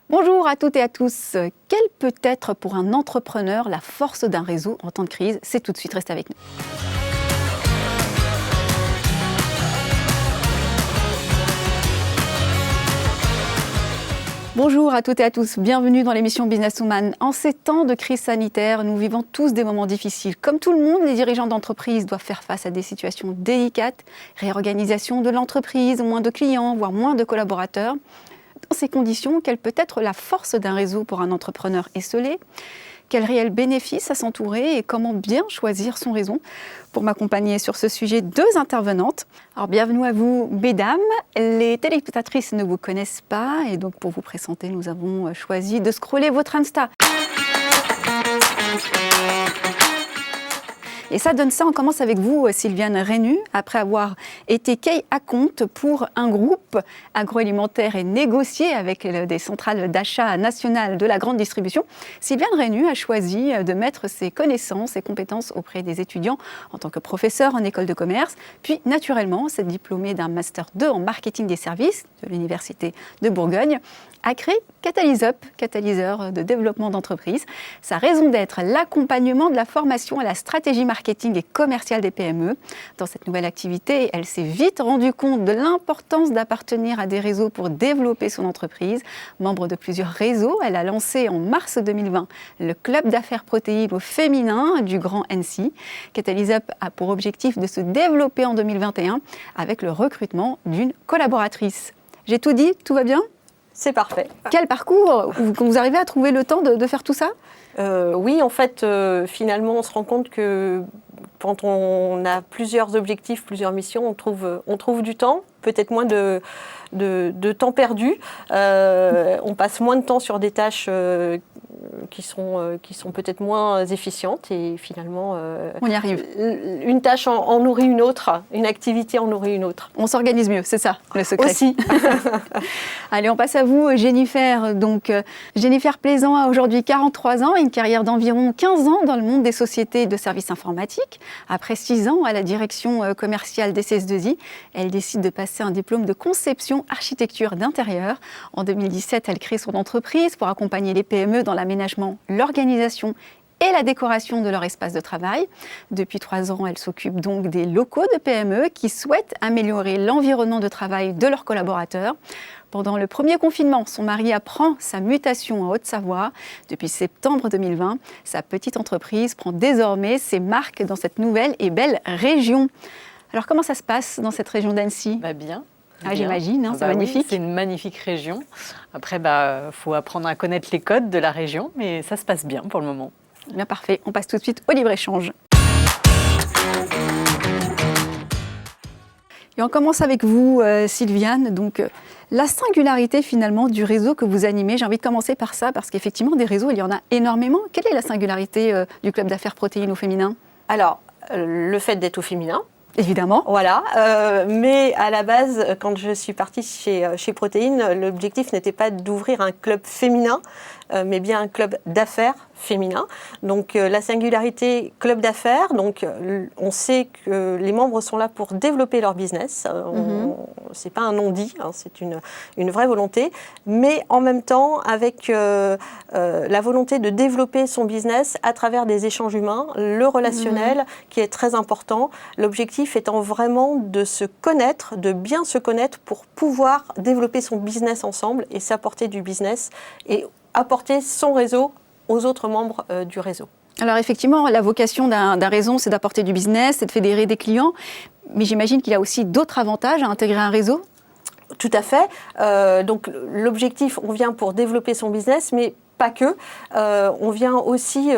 Bonjour à toutes et à tous. Quelle peut être pour un entrepreneur la force d'un réseau en temps de crise? C'est tout de suite, restez avec nous. Bonjour à toutes et à tous, bienvenue dans l'émission Businesswoman. En ces temps de crise sanitaire, nous vivons tous des moments difficiles. Comme tout le monde, les dirigeants d'entreprise doivent faire face à des situations délicates, réorganisation de l'entreprise, moins de clients, voire moins de collaborateurs. Dans ces conditions, quelle peut être la force d'un réseau pour un entrepreneur esseulé? Quel réel bénéfice à s'entourer et comment bien choisir son réseau? Pour m'accompagner sur ce sujet, deux intervenantes. Alors bienvenue à vous, mesdames. Les téléspectatrices ne vous connaissent pas et donc pour vous présenter, nous avons choisi de scroller votre Insta. Et ça donne ça, on commence avec vous, Sylviane Reynu, après avoir été key account pour un groupe agroalimentaire et négocié avec des centrales d'achat nationales de la grande distribution. Sylviane Reynu a choisi de mettre ses connaissances et compétences auprès des étudiants en tant que professeure en école de commerce. Puis, naturellement, cette diplômée d'un Master 2 en marketing des services de l'Université de Bourgogne, a créé Catalysup, catalyseur de développement d'entreprise. Sa raison d'être, l'accompagnement de la formation à la stratégie marketing et commerciale des PME. Dans cette nouvelle activité, elle s'est vite rendue compte de l'importance d'appartenir à des réseaux pour développer son entreprise. Membre de plusieurs réseaux, elle a lancé en mars 2020 le club d'affaires protéines au féminin du Grand Annecy. Catalysup a pour objectif de se développer en 2021 avec le recrutement d'une collaboratrice. J'ai tout dit, tout va bien ? C'est parfait. Quel parcours? Vous arrivez à trouver le temps de faire tout ça? Oui, en fait, finalement, on se rend compte que quand on a plusieurs objectifs, plusieurs missions, on trouve du temps, peut-être moins de temps perdu. On passe moins de temps sur des tâches qui sont peut-être moins efficientes et finalement, on y arrive. Une tâche en nourrit une autre, une activité en nourrit une autre. On s'organise mieux, c'est ça le secret. Aussi. Allez, on passe à vous, Jennifer. Donc, Jennifer Plaisant a aujourd'hui 43 ans et une carrière d'environ 15 ans dans le monde des sociétés de services informatiques. Après 6 ans à la direction commerciale des CS2I, elle décide de passer un diplôme de conception architecture d'intérieur. En 2017, elle crée son entreprise pour accompagner les PME dans l'aménagement, l'organisation et la décoration de leur espace de travail. Depuis 3 ans, elle s'occupe donc des locaux de PME qui souhaitent améliorer l'environnement de travail de leurs collaborateurs. Pendant le premier confinement, son mari apprend sa mutation en Haute-Savoie. Depuis septembre 2020, sa petite entreprise prend désormais ses marques dans cette nouvelle et belle région. Alors comment ça se passe dans cette région d'Annecy ? Bien. J'imagine, c'est magnifique. Oui, c'est une magnifique région. Après, faut apprendre à connaître les codes de la région, mais ça se passe bien pour le moment. Bien, parfait. On passe tout de suite au libre-échange. Et on commence avec vous, Sylviane. Donc, la singularité finalement du réseau que vous animez, j'ai envie de commencer par ça, parce qu'effectivement, des réseaux, il y en a énormément. Quelle est la singularité du club d'affaires protéines au féminin ? Alors, le fait d'être au féminin. Évidemment. Voilà, mais à la base, quand je suis partie chez Protéines, l'objectif n'était pas d'ouvrir un club féminin, mais bien un club d'affaires féminin. Donc la singularité club d'affaires, donc on sait que les membres sont là pour développer leur business. C'est pas un non-dit, c'est une vraie volonté, mais en même temps avec la volonté de développer son business à travers des échanges humains, le relationnel qui est très important. L'objectif étant vraiment de se connaître, de bien se connaître pour pouvoir développer son business ensemble et s'apporter du business et apporter son réseau aux autres membres du réseau. Alors effectivement, la vocation d'un réseau, c'est d'apporter du business, c'est de fédérer des clients, mais j'imagine qu'il y a aussi d'autres avantages à intégrer un réseau. Tout à fait. Donc l'objectif, on vient pour développer son business, mais pas que. On vient aussi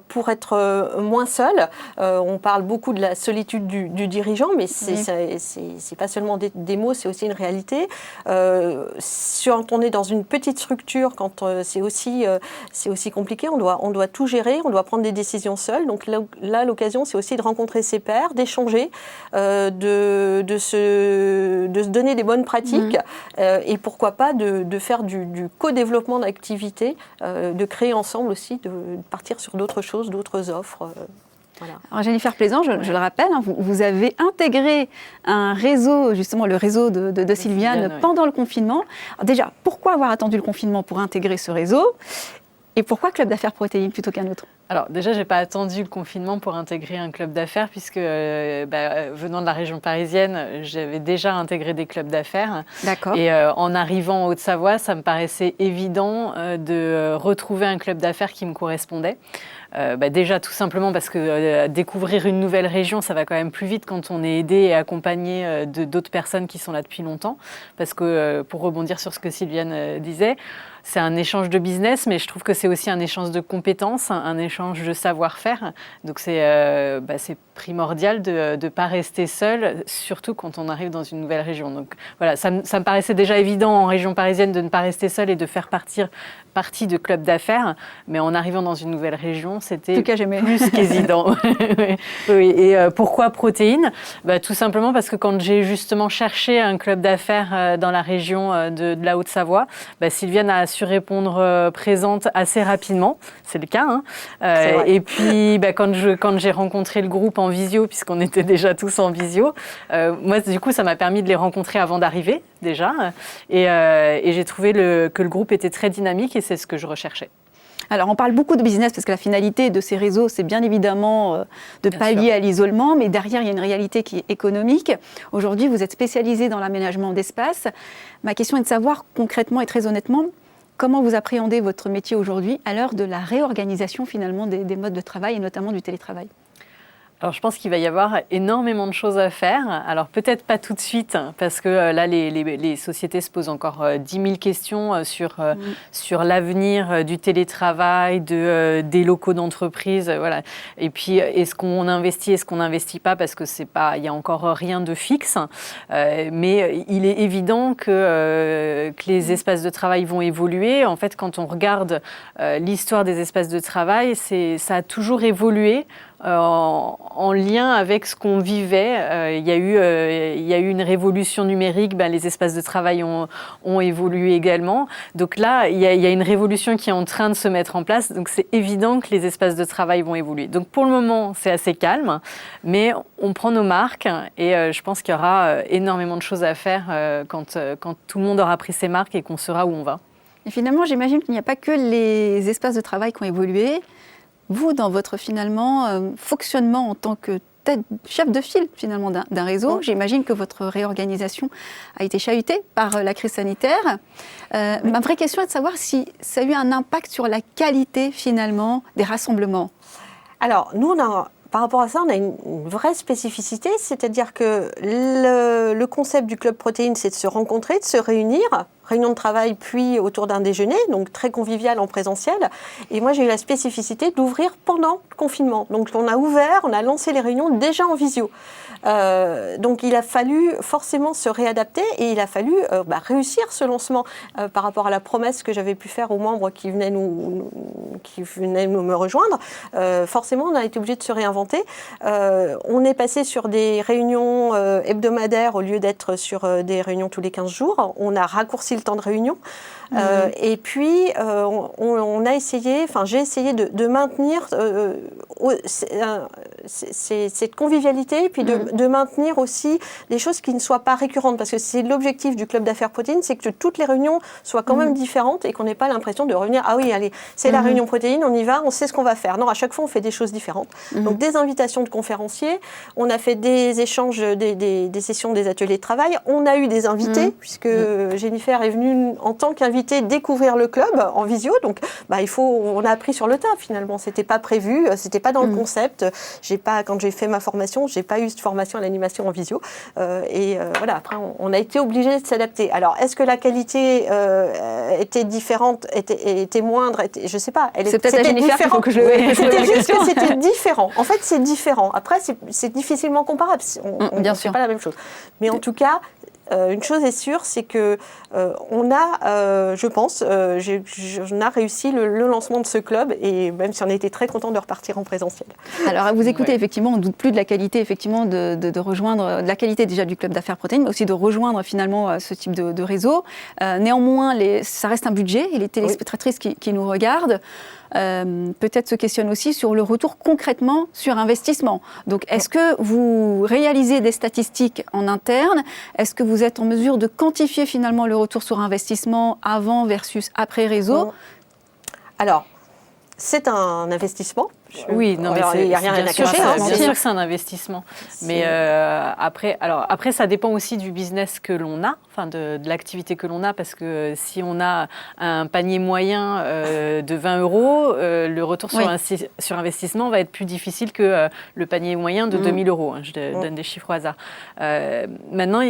pour être moins seul. On parle beaucoup de la solitude du dirigeant, mais c'est pas seulement des mots, c'est aussi une réalité. Quand on est dans une petite structure, quand c'est aussi compliqué, on doit tout gérer, on doit prendre des décisions seul. Donc là, l'occasion, c'est aussi de rencontrer ses pairs, d'échanger, de se donner des bonnes pratiques et pourquoi pas de faire du co-développement d'activités. De créer ensemble aussi, de partir sur d'autres choses, d'autres offres. Voilà. Alors Jennifer Plaisant, je le rappelle, hein, vous avez intégré un réseau, justement le réseau de Sylviane pendant le confinement. Alors déjà, pourquoi avoir attendu le confinement pour intégrer ce réseau? Et pourquoi Club d'affaires Protéines plutôt qu'un autre? Alors déjà, je n'ai pas attendu le confinement pour intégrer un club d'affaires puisque venant de la région parisienne, j'avais déjà intégré des clubs d'affaires. D'accord. Et en arrivant en Haute-Savoie, ça me paraissait évident de retrouver un club d'affaires qui me correspondait. Déjà tout simplement parce que découvrir une nouvelle région, ça va quand même plus vite quand on est aidé et accompagné d'autres personnes qui sont là depuis longtemps. Parce que pour rebondir sur ce que Sylviane disait, c'est un échange de business, mais je trouve que c'est aussi un échange de compétences, un échange de savoir-faire. Donc c'est primordial de ne pas rester seul, surtout quand on arrive dans une nouvelle région. Donc voilà, ça me paraissait déjà évident en région parisienne de ne pas rester seul et de faire partie de club d'affaires, mais en arrivant dans une nouvelle région, c'était plus qu'évident. Oui. Et pourquoi Protéines? Tout simplement parce que quand j'ai justement cherché un club d'affaires dans la région de la Haute-Savoie, Sylviane a su répondre présente assez rapidement, c'est le cas. Hein. Et puis quand j'ai rencontré le groupe en visio, puisqu'on était déjà tous en visio, moi du coup ça m'a permis de les rencontrer avant d'arriver déjà, et j'ai trouvé que le groupe était très dynamique et c'est ce que je recherchais. Alors, on parle beaucoup de business parce que la finalité de ces réseaux, c'est bien évidemment de pallier à l'isolement, mais derrière, il y a une réalité qui est économique. Aujourd'hui, vous êtes spécialisé dans l'aménagement d'espace. Ma question est de savoir concrètement et très honnêtement, comment vous appréhendez votre métier aujourd'hui à l'heure de la réorganisation finalement des modes de travail et notamment du télétravail? Alors, je pense qu'il va y avoir énormément de choses à faire. Alors, peut-être pas tout de suite, parce que là, les sociétés se posent encore 10 000 questions sur l'avenir du télétravail, des locaux d'entreprise. Voilà. Et puis, est-ce qu'on investit, est-ce qu'on n'investit pas? Parce que il y a encore rien de fixe. Mais il est évident que les espaces de travail vont évoluer. En fait, quand on regarde l'histoire des espaces de travail, ça a toujours évolué. En lien avec ce qu'on vivait. Il y a eu une révolution numérique, les espaces de travail ont évolué également. Donc là, il y a une révolution qui est en train de se mettre en place. Donc c'est évident que les espaces de travail vont évoluer. Donc pour le moment, c'est assez calme, mais on prend nos marques et je pense qu'il y aura énormément de choses à faire quand tout le monde aura pris ses marques et qu'on saura où on va. Et finalement, j'imagine qu'il n'y a pas que les espaces de travail qui ont évolué. Vous, dans votre fonctionnement en tant que chef de file finalement d'un réseau, j'imagine que votre réorganisation a été chahutée par la crise sanitaire. Ma vraie question est de savoir si ça a eu un impact sur la qualité finalement des rassemblements. Alors, nous, par rapport à ça, on a une vraie spécificité, c'est-à-dire que le concept du Club Protéines, c'est de se rencontrer, de se réunir, réunion de travail puis autour d'un déjeuner, donc très convivial en présentiel. Et moi, j'ai eu la spécificité d'ouvrir pendant le confinement. Donc, on a lancé les réunions déjà en visio. Donc, il a fallu forcément se réadapter et il a fallu réussir ce lancement par rapport à la promesse que j'avais pu faire aux membres qui venaient me rejoindre. Forcément, on a été obligé de se réinventer. On est passé sur des réunions hebdomadaires au lieu d'être sur des réunions tous les 15 jours. On a raccourci le temps de réunion. Et puis, on a essayé, j'ai essayé de maintenir cette convivialité, puis de maintenir aussi des choses qui ne soient pas récurrentes, parce que c'est l'objectif du Club d'affaires Protéines, c'est que toutes les réunions soient quand même différentes et qu'on n'ait pas l'impression de revenir, ah oui, allez, c'est la réunion Protéines, on y va, on sait ce qu'on va faire. Non, à chaque fois, on fait des choses différentes. Donc, des invitations de conférenciers, on a fait des échanges, des sessions, des ateliers de travail, on a eu des invités, puisque Jennifer est venue en tant qu'invitée découvrir le club en visio, donc on a appris sur le tas finalement, c'était pas prévu, c'était pas dans le concept, quand j'ai fait ma formation, j'ai pas eu cette formation à l'animation en visio, voilà, après on a été obligé de s'adapter. Alors est-ce que la qualité était différente, était moindre, je sais pas, c'est peut-être à Jennifer qu'il faut que je le c'était juste que c'était différent, en fait c'est différent, après c'est difficilement comparable, bien sûr, c'est pas la même chose, mais en tout cas une chose est sûre, c'est que on a, je pense, on a réussi le lancement de ce club, et même si on était très content de repartir en présentiel. Alors, à vous écouter, effectivement, on ne doute plus de la qualité, effectivement, de rejoindre, de la qualité déjà du club d'affaires Protéines, mais aussi de rejoindre finalement ce type de réseau. Néanmoins, ça reste un budget, et les téléspectatrices qui nous regardent peut-être se questionnent aussi sur le retour concrètement sur investissement. Donc, est-ce que vous réalisez des statistiques en interne? Est-ce que vous êtes en mesure de quantifier finalement le retour sur investissement avant versus après réseau? Alors, c'est un investissement. Oui, non, mais il n'y a rien à cacher. Bien sûr que c'est un investissement. Mais après, ça dépend aussi du business que l'on a, enfin de l'activité que l'on a, parce que si on a un panier moyen de 20 €, le retour sur investissement va être plus difficile que le panier moyen de 2 000 €. Je donne des chiffres au hasard. Maintenant,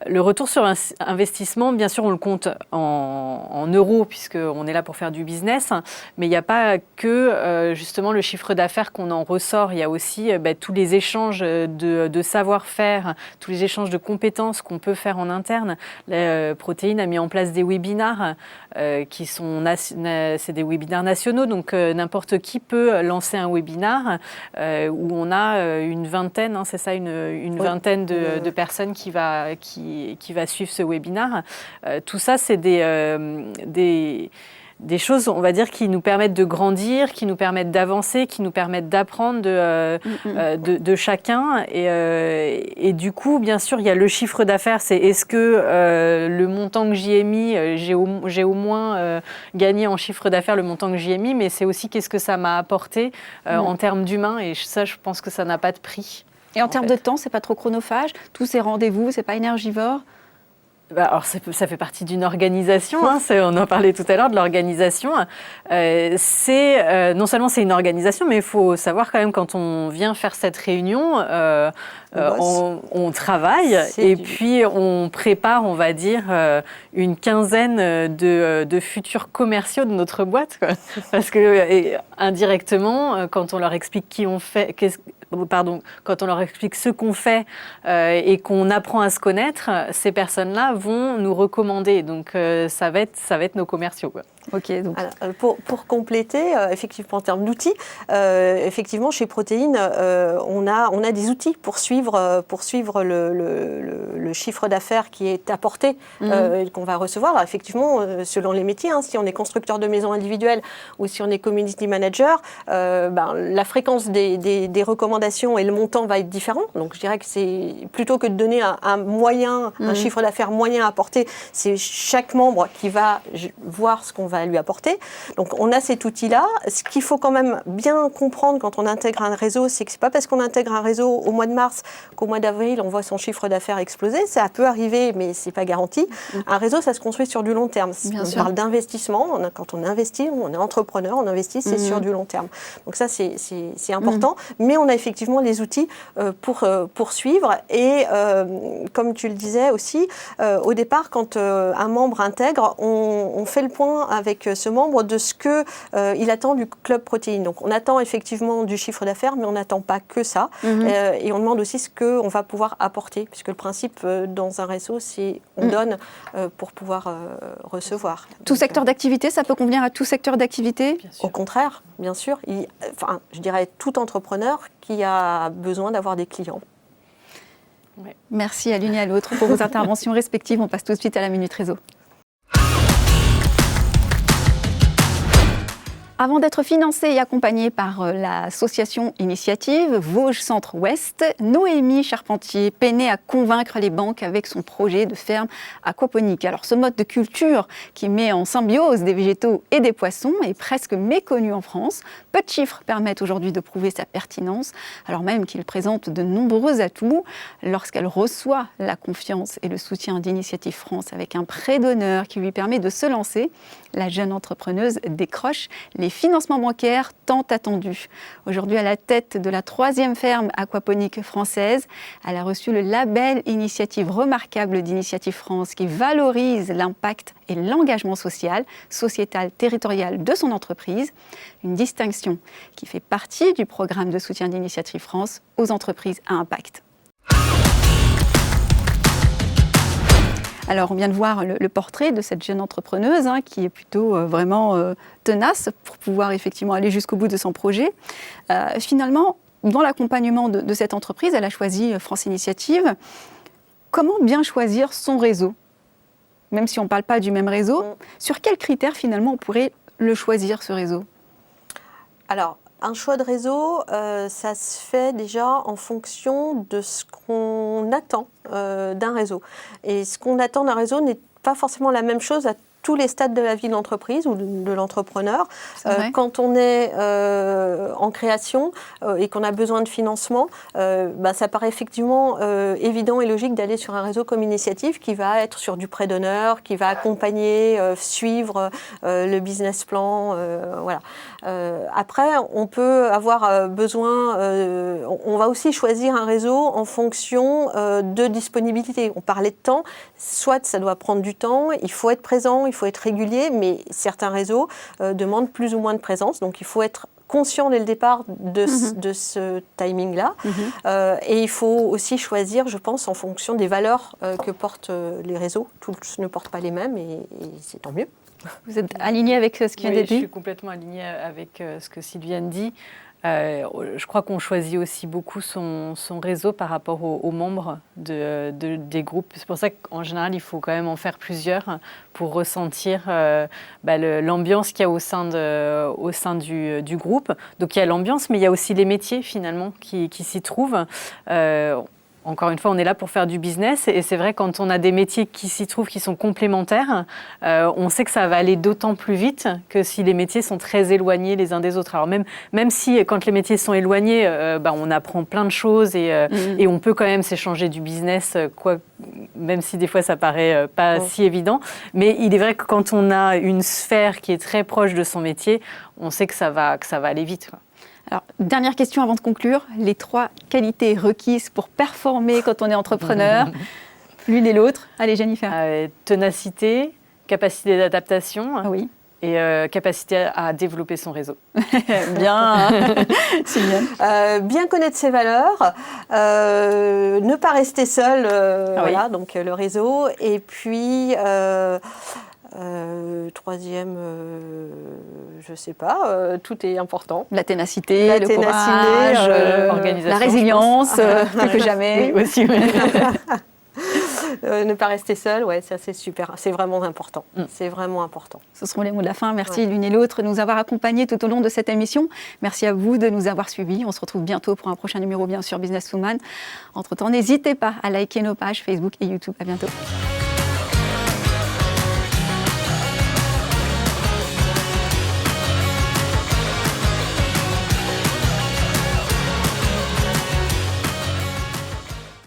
le retour sur investissement, bien sûr, on le compte en euros, puisqu'on est là pour faire du business, mais il n'y a pas que justement le chiffre d'affaires qu'on en ressort. Il y a aussi tous les échanges de savoir-faire, tous les échanges de compétences qu'on peut faire en interne. Protéines a mis en place des webinars qui sont c'est des webinars nationaux, donc n'importe qui peut lancer un webinar où on a une vingtaine, c'est ça, une vingtaine de personnes qui va suivre ce webinar. Tout ça, c'est des choses, on va dire, qui nous permettent de grandir, qui nous permettent d'avancer, qui nous permettent d'apprendre de chacun. Et du coup, bien sûr, il y a le chiffre d'affaires. C'est est-ce que le montant que j'y ai mis, j'ai au moins gagné en chiffre d'affaires le montant que j'y ai mis, mais c'est aussi qu'est-ce que ça m'a apporté en termes d'humain. Et ça, je pense que ça n'a pas de prix. Et en termes de temps, c'est pas trop chronophage? Tous ces rendez-vous, c'est pas énergivore? Alors, ça fait partie d'une organisation, on en parlait tout à l'heure de l'organisation. Non seulement c'est une organisation, mais il faut savoir quand même quand on vient faire cette réunion, on travaille puis on prépare, on va dire, une quinzaine de futurs commerciaux de notre boîte, quoi. Parce que indirectement, quand on leur explique quand on leur explique ce qu'on fait et qu'on apprend à se connaître, ces personnes-là vont nous recommander. Donc, ça va être nos commerciaux, quoi. Ok. Donc. Alors, pour compléter, effectivement, en termes d'outils, effectivement, chez Protéines, on a des outils pour suivre le chiffre d'affaires qui est apporté, qu'on va recevoir. Alors, effectivement, selon les métiers, si on est constructeur de maisons individuelles ou si on est community manager, la fréquence des recommandations et le montant va être différent. Donc, je dirais que c'est plutôt que de donner un chiffre d'affaires moyen à apporter, c'est chaque membre qui va voir ce qu'on va lui apporter. Donc on a cet outil-là. Ce qu'il faut quand même bien comprendre quand on intègre un réseau, c'est que c'est pas parce qu'on intègre un réseau au mois de mars qu'au mois d'avril on voit son chiffre d'affaires exploser. Ça peut arriver, mais c'est pas garanti. Un réseau, ça se construit sur du long terme. On parle d'investissement. Quand on investit, on est entrepreneur, on investit, c'est sur du long terme. Donc ça, c'est important. Mais on a effectivement les outils pour suivre. Et comme tu le disais aussi, au départ, quand un membre intègre, on fait le point avec ce membre de ce qu'il attend du club Protéines. Donc on attend effectivement du chiffre d'affaires, mais on n'attend pas que ça. Et on demande aussi ce qu'on va pouvoir apporter, puisque le principe dans un réseau, c'est on donne pour pouvoir recevoir. Tout secteur d'activité, ça peut convenir à tout secteur d'activité? Au contraire, bien sûr. Je dirais tout entrepreneur qui a besoin d'avoir des clients. Ouais. Merci à l'une et à l'autre pour vos interventions respectives. On passe tout de suite à la Minute Réseau. Avant d'être financée et accompagnée par l'association Initiative Vosges Centre-Ouest, Noémie Charpentier peinait à convaincre les banques avec son projet de ferme aquaponique. Alors ce mode de culture qui met en symbiose des végétaux et des poissons est presque méconnu en France. Peu de chiffres permettent aujourd'hui de prouver sa pertinence, alors même qu'il présente de nombreux atouts. Lorsqu'elle reçoit la confiance et le soutien d'Initiative France avec un prêt d'honneur qui lui permet de se lancer, la jeune entrepreneuse décroche les financements bancaires tant attendus. Aujourd'hui, à la tête de la 3e ferme aquaponique française, elle a reçu le label Initiative remarquable d'Initiative France qui valorise l'impact et l'engagement social, sociétal, territorial de son entreprise. Une distinction qui fait partie du programme de soutien d'Initiative France aux entreprises à impact. Alors, on vient de voir le portrait de cette jeune entrepreneuse qui est plutôt vraiment tenace pour pouvoir effectivement aller jusqu'au bout de son projet. Finalement, dans l'accompagnement de cette entreprise, elle a choisi France Initiative. Comment bien choisir son réseau ? Même si on ne parle pas du même réseau, sur quels critères finalement on pourrait le choisir, ce réseau ? Alors, un choix de réseau, ça se fait déjà en fonction de ce qu'on attend d'un réseau. Et ce qu'on attend d'un réseau n'est pas forcément la même chose à tous les stades de la vie de l'entreprise ou de l'entrepreneur. Quand on est en création et qu'on a besoin de financement, ça paraît effectivement évident et logique d'aller sur un réseau comme Initiative qui va être sur du prêt d'honneur, qui va accompagner, suivre le business plan. Voilà. Après, on peut avoir besoin, on va aussi choisir un réseau en fonction de disponibilité. On parlait de temps, soit ça doit prendre du temps, il faut être présent, il faut être régulier, mais certains réseaux demandent plus ou moins de présence, donc il faut être conscient dès le départ de ce timing-là. Et il faut aussi choisir, je pense, en fonction des valeurs que portent les réseaux. Tous ne portent pas les mêmes et c'est tant mieux. Vous êtes aligné avec ce qui vient d'être dit ? Je suis complètement alignée avec ce que Sylviane dit. Je crois qu'on choisit aussi beaucoup son réseau par rapport aux membres des groupes. C'est pour ça qu'en général, il faut quand même en faire plusieurs pour ressentir l'ambiance qu'il y a au sein du groupe. Donc il y a l'ambiance, mais il y a aussi les métiers finalement qui s'y trouvent. Encore une fois, on est là pour faire du business et c'est vrai quand on a des métiers qui s'y trouvent, qui sont complémentaires, on sait que ça va aller d'autant plus vite que si les métiers sont très éloignés les uns des autres. Alors même si quand les métiers sont éloignés, on apprend plein de choses et on peut quand même s'échanger du business, même si des fois ça paraît pas si évident. Mais il est vrai que quand on a une sphère qui est très proche de son métier, on sait que ça va aller vite, quoi. Alors, dernière question avant de conclure. Les 3 qualités requises pour performer quand on est entrepreneur, l'une et l'autre. Allez, Jennifer. Ténacité, capacité d'adaptation oui. et capacité à développer son réseau. Bien, Sylviane. Bien connaître ses valeurs, ne pas rester seul, voilà, donc le réseau. Et puis... troisième, je sais pas, tout est important. La ténacité, le courage, l'organisation, la résilience, plus que jamais. Oui, aussi. Ne pas rester seul, ouais, ça c'est super, c'est vraiment important. C'est vraiment important. Ce seront les mots de la fin. Merci l'une et l'autre de nous avoir accompagnés tout au long de cette émission. Merci à vous de nous avoir suivis. On se retrouve bientôt pour un prochain numéro, bien sûr, Businesswoman. Entre-temps, n'hésitez pas à liker nos pages Facebook et YouTube. À bientôt.